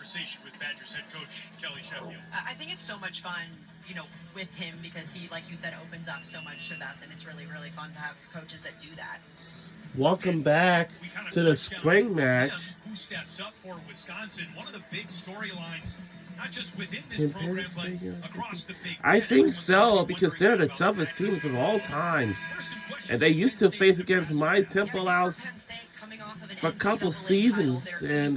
conversation with Badgers head coach Kelly Sheffield. I think it's so much fun, with him because he, like you said, opens up so much to us, and it's really, really fun to have coaches that do that. Welcome back to the spring match. Who steps up for Wisconsin? One of the big storylines, not just within this program, but across the Big Ten. I think so, because they're the toughest teams of all times. And they used to face against my Temple House for a couple seasons, and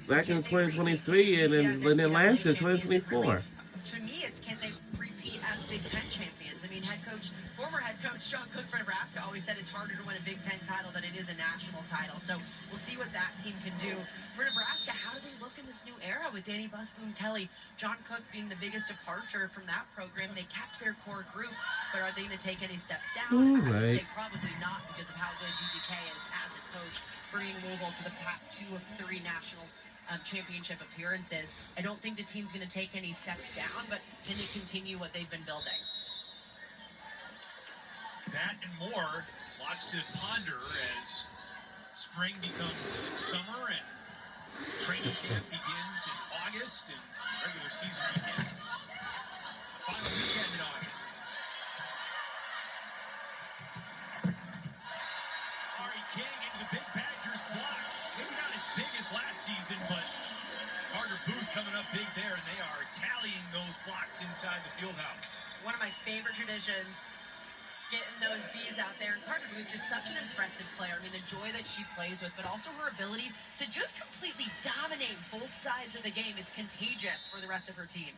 back in 2023, and then last year, 2024. To me, it's can they repeat as Big Ten champions? I mean, former head coach John Cook for Nebraska always said it's harder to win a Big Ten title than it is a national title. So we'll see what that team can do. For Nebraska, how do they look in this new era with Danny Busboom Kelly, John Cook being the biggest departure from that program? They kept their core group, but are they going to take any steps down? I would say probably not because of how good DBK is as a coach, bringing Louisville to the past 2 of 3 national championship appearances. I don't think the team's going to take any steps down, but can they continue what they've been building? That and more, lots to ponder as spring becomes summer and training camp begins in August and regular season begins the final weekend in August. Ari King into the big Badgers block. Maybe not as big as last season, but Carter Booth coming up big there, and they are tallying those blocks inside the field house. One of my favorite traditions, getting those B's out there. And Carter Booth, just such an impressive player. I mean, the joy that she plays with, but also her ability to just completely dominate both sides of the game. It's contagious for the rest of her team.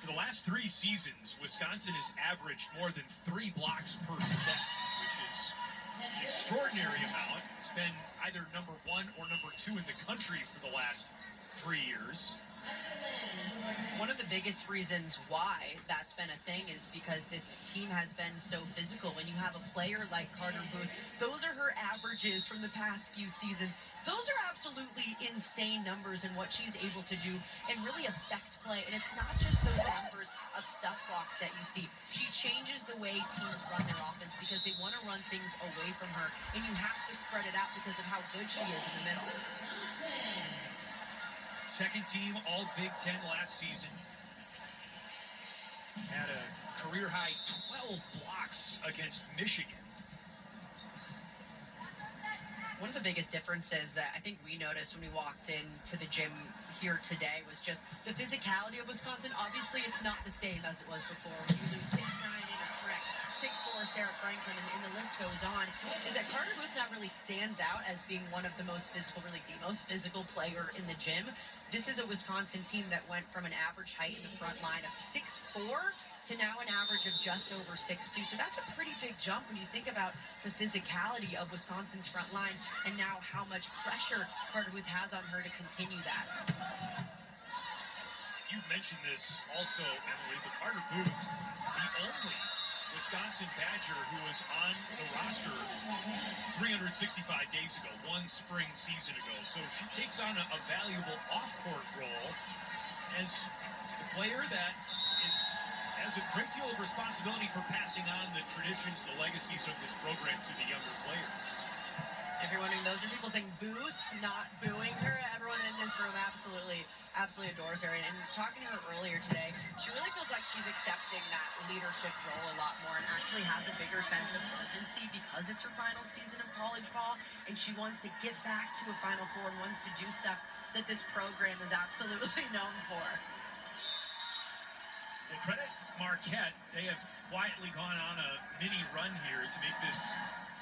For the last 3 seasons, Wisconsin has averaged more than 3 blocks per set, which is an extraordinary amount. It's been either number 1 or number 2 in the country for the last 3 years. One of the biggest reasons why that's been a thing is because this team has been so physical. When you have a player like Carter Booth, those are her averages from the past few seasons. Those are absolutely insane numbers in what she's able to do and really affect play. And it's not just those numbers of stuff blocks that you see. She changes the way teams run their offense because they want to run things away from her. And you have to spread it out because of how good she is in the middle. Second team all Big Ten last season. Had a career high 12 blocks against Michigan. One of the biggest differences that I think we noticed when we walked into the gym here today was just the physicality of Wisconsin. Obviously, it's not the same as it was before. When you lose 6'9" in a Shrek, 6'4" Sarah Franklin, and the list goes on, is that Carter Booth now really stands out as being one of the most physical, really the most physical player in the gym. This is a Wisconsin team that went from an average height in the front line of 6'4" to now an average of just over 6'2". So that's a pretty big jump when you think about the physicality of Wisconsin's front line and now how much pressure Carter Booth has on her to continue that. You mentioned this also, Emily, but Carter Booth, the only Wisconsin Badger who was on the roster 365 days ago, 1 spring season ago. So she takes on a valuable off-court role as the player that has a great deal of responsibility for passing on the traditions, the legacies of this program to the younger players. If you're wondering, those are people saying Booth, not booing her. Everyone in this room absolutely adores her. And talking to her earlier today, she really feels like she's accepting that leadership role a lot more and actually has a bigger sense of urgency because it's her final season of college ball. And she wants to get back to a Final Four and wants to do stuff that this program is absolutely known for. Well, credit Marquette. They have quietly gone on a mini run here to make this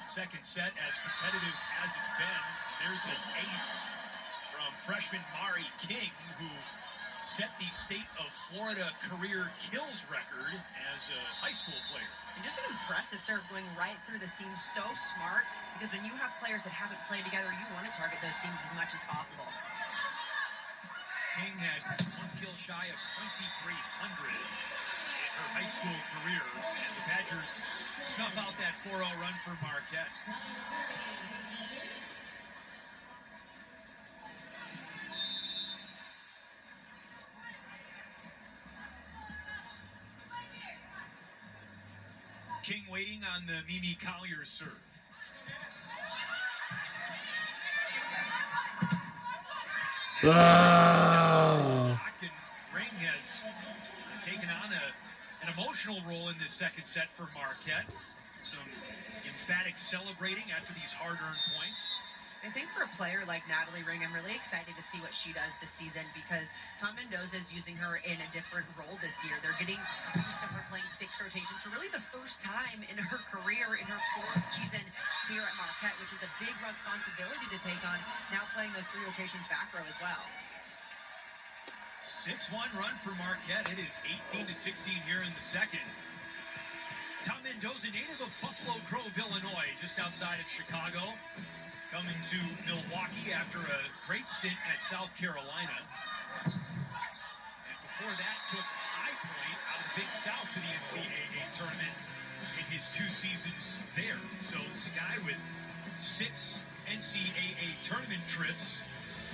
second set as competitive as it's been. There's an ace from freshman Mari King, who set the state of Florida career kills record as a high school player. And just an impressive serve going right through the seams. So smart, because when you have players that haven't played together, you want to target those seams as much as possible. King had 1 kill shy of 2,300 in her high school career, and the Badgers snuff out that 4-0 run for Marquette. King waiting on the Mimi Collier serve. Ah. And Ring has taken on an emotional role in this second set for Marquette. Some emphatic celebrating after these hard-earned points. I think for a player like Natalie Ring, I'm really excited to see what she does this season because Tom Mendoza is using her in a different role this year. They're getting used to her playing 6 rotations for really the first time in her career, in her 4th season here at Marquette, which is a big responsibility to take on, now playing those 3 rotations back row as well. 6-1 run for Marquette. It is 18-16 here in the second. Tom Mendoza, native of Buffalo Grove, Illinois, just outside of Chicago. Coming to Milwaukee after a great stint at South Carolina. And before that, took High Point out of the Big South to the NCAA tournament in his 2 seasons there. So it's a guy with 6 NCAA tournament trips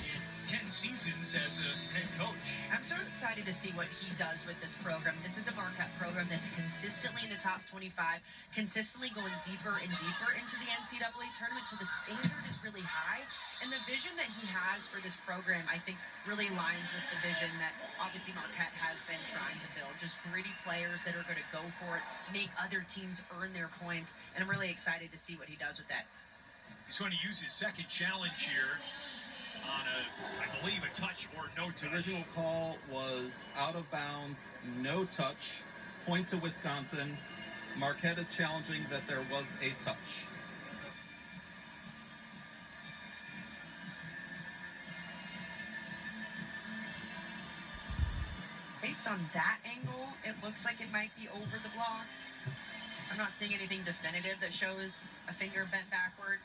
in 10 seasons as a head coach. I'm so excited to see what he does with this program. This is a Marquette program that's consistently in the top 25, consistently going deeper and deeper into the NCAA tournament, so the standard is really high. And the vision that he has for this program, I think, really aligns with the vision that obviously Marquette has been trying to build. Just gritty players that are going to go for it, make other teams earn their points, and I'm really excited to see what he does with that. He's going to use his second challenge here on I believe, a touch or no touch. The original call was out of bounds, no touch, point to Wisconsin. Marquette is challenging that there was a touch. Based on that angle, it looks like it might be over the block. I'm not seeing anything definitive that shows a finger bent backward.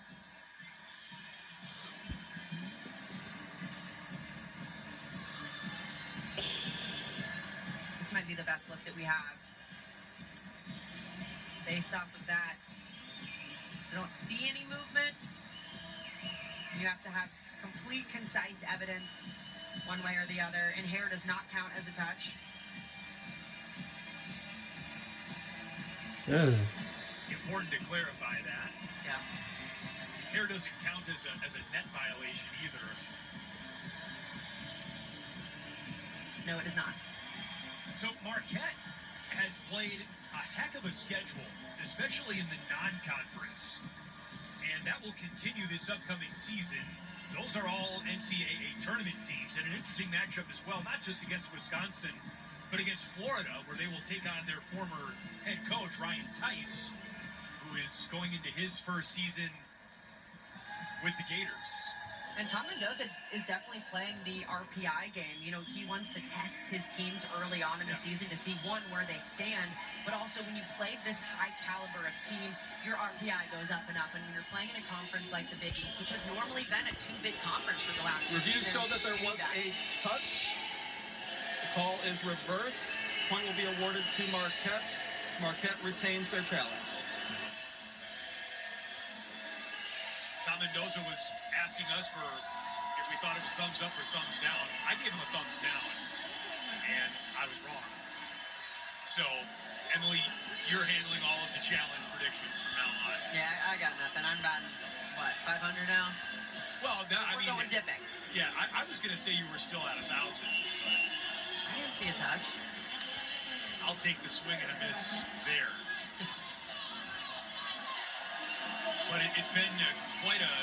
This might be the best look that we have. Based off of that, I don't see any movement. You have to have complete, concise evidence one way or the other, and hair does not count as a touch. Important to clarify that. Yeah. Hair doesn't count as a net violation either. No, it is not. So Marquette has played a heck of a schedule, especially in the non-conference. And that will continue this upcoming season. Those are all NCAA tournament teams, and an interesting matchup as well, not just against Wisconsin, but against Florida, where they will take on their former head coach, Ryan Tice, who is going into his first season with the Gators. And Tom Mendoza is definitely playing the RPI game. You know, he wants to test his teams early on in the season to see, one, where they stand, but also when you play this high caliber of team, your RPI goes up and up. And when you're playing in a conference like the Big East, which has normally been a 2-bid conference for the last 2 Reviews seasons, show that there was a touch. The call is reversed. Point will be awarded to Marquette. Marquette retains their challenge. Tom Mendoza was asking us for if we thought it was thumbs up or thumbs down. I gave him a thumbs down, and I was wrong. So, Emily, you're handling all of the challenge predictions from now on. Yeah, I got nothing. I'm batting, what, 500 now? Well, no, I We're mean, going dipping. yeah, I was going to say you were still at 1,000. I didn't see a touch. I'll take the swing and a miss there. But it's been quite a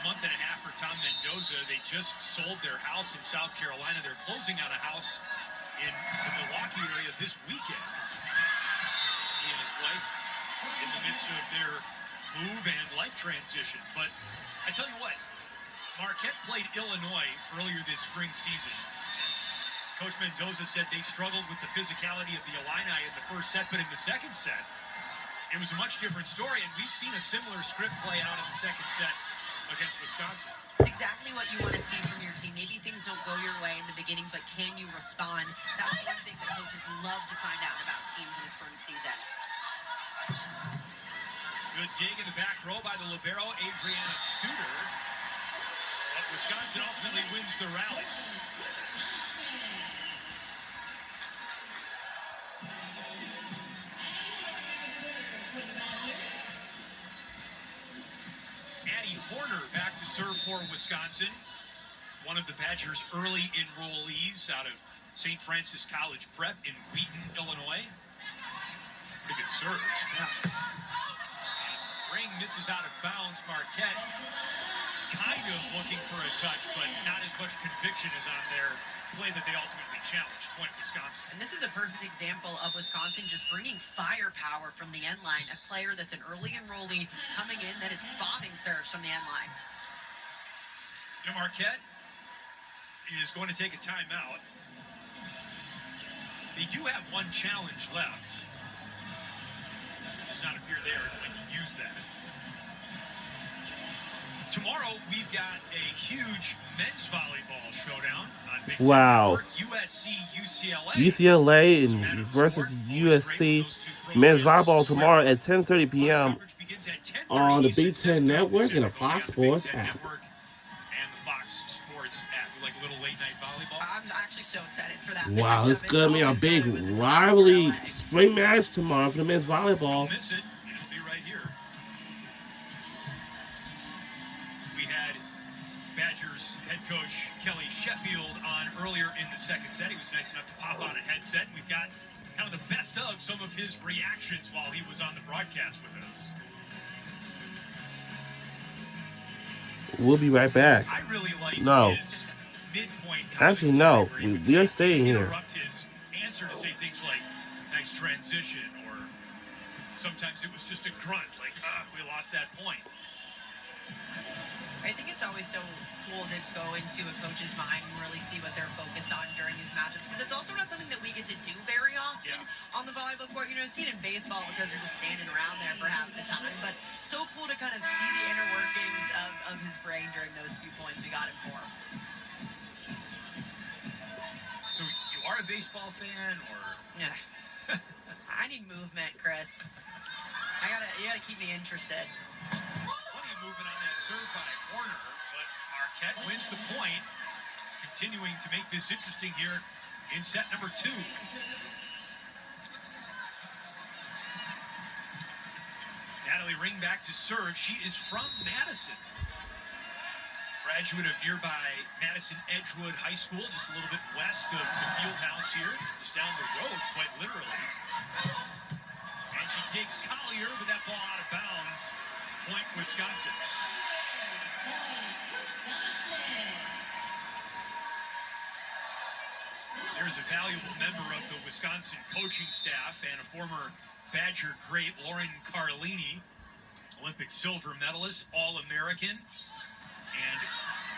month and a half for Tom Mendoza. They just sold their house in South Carolina. They're closing out a house in the Milwaukee area this weekend. He and his wife in the midst of their move and life transition. But I tell you what, Marquette played Illinois earlier this spring season. Coach Mendoza said they struggled with the physicality of the Illini in the first set, but in the second set, it was a much different story, and we've seen a similar script play out in the second set against Wisconsin. It's exactly what you want to see from your team. Maybe things don't go your way in the beginning, but can you respond? That's one thing that coaches love to find out about teams in the spring season. Good dig in the back row by the libero, Adriana Studer. But Wisconsin ultimately wins the rally. Addie Horner back to serve for Wisconsin. one of the Badgers' early enrollees out of St. Francis College Prep in Wheaton, Illinois. Pretty good serve. Ring misses out of bounds. Marquette kind of looking for a touch, but not as much conviction as on their play that they ultimately challenged. Point Wisconsin. And this is a perfect example of Wisconsin just bringing firepower from the end line. A player that's an early enrollee coming in that is bombing serves from the end line. You know, Marquette is going to take a timeout. They do have one challenge left. Does not appear they are going to use that. Tomorrow, we've got a huge men's volleyball showdown on Big Ten Wow. Network. USC, UCLA. UCLA and versus USC men's volleyball tomorrow at 10:30 p.m. Coverage begins at 10:30 on the Eastern Big Ten Standard Network and the Pacific Fox on the Sports Big Ten app. Network and the Fox Sports app. You like a little late night volleyball? I'm actually so excited for that. Wow, matchup. it's gonna be a always big better when it's rivalry LA. spring match tomorrow for the men's volleyball. Don't miss it. It'll be right here. We had Badgers head coach Kelly Sheffield on earlier in the second set. He was nice enough to pop on a headset. And we've got kind of the best of some of his reactions while he was on the broadcast with us. We'll be right back. I really liked No. his midpoint. Actually, no. commentary where he would We are say- staying here. interrupt his answer to say things like "nice transition," or sometimes it was just a grunt, like "we lost that point." I think it's always so cool to go into a coach's mind and really see what they're focused on during these matches, because it's also not something that we get to do very often on the volleyball court. You know, see it in baseball because they're just standing around there for half the time, but so cool to kind of see the inner workings of his brain during those few points we got him for. So you are a baseball fan, or Yeah. I need movement, Chris. You gotta keep me interested. plenty of movement on that serve by Warner, but Marquette wins the point, continuing to make this interesting here in set number 2. Natalie Ring back to serve. She is from Madison. Graduate of nearby Madison Edgewood High School, just a little bit west of the field house here, just down the road, quite literally. And she takes Collier with that ball out of bounds. Point Wisconsin. There's a valuable member of the Wisconsin coaching staff and a former Badger great, Lauren Carlini, Olympic silver medalist, All-American. And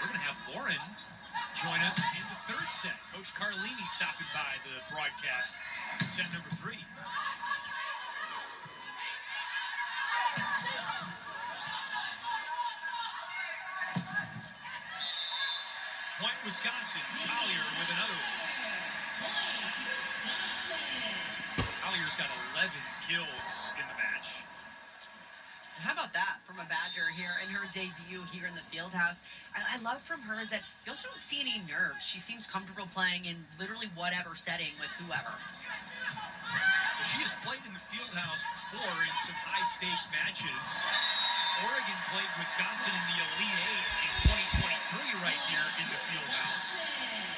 we're going to have Lauren join us in the third set. Coach Carlini stopping by the broadcast in set number 3. Point Wisconsin. Collier with another one. Collier's got 11 kills in the match. How about that from a Badger here in her debut here in the field house? I love from her is that you also don't see any nerves. She seems comfortable playing in literally whatever setting with whoever. She has played in the field house before in some high-stakes matches. Oregon played Wisconsin in the Elite Eight in 2023 right here in the field house.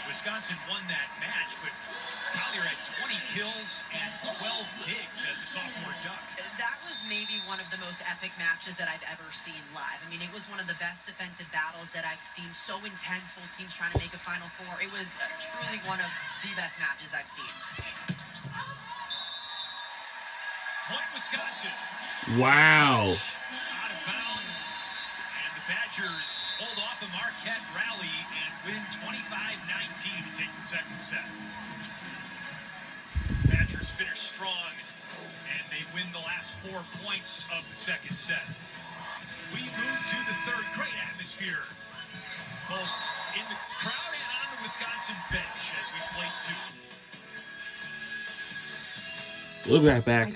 Wisconsin won that match, but Collier had 20 kills and 12 digs as a sophomore Duck. That was maybe one of the most epic matches that I've ever seen live. I mean, it was one of the best defensive battles that I've seen. So intense, both teams trying to make a Final Four. It was truly one of the best matches I've seen. Point Wisconsin. Wow. Out of bounds. And the Badgers hold off a Marquette rally and win 25-19 to take the second set. Badgers finish strong, and they win the last 4 points of the second set. We move to the third. Great atmosphere, both in the crowd and on the Wisconsin bench as we play 2. We'll be right back.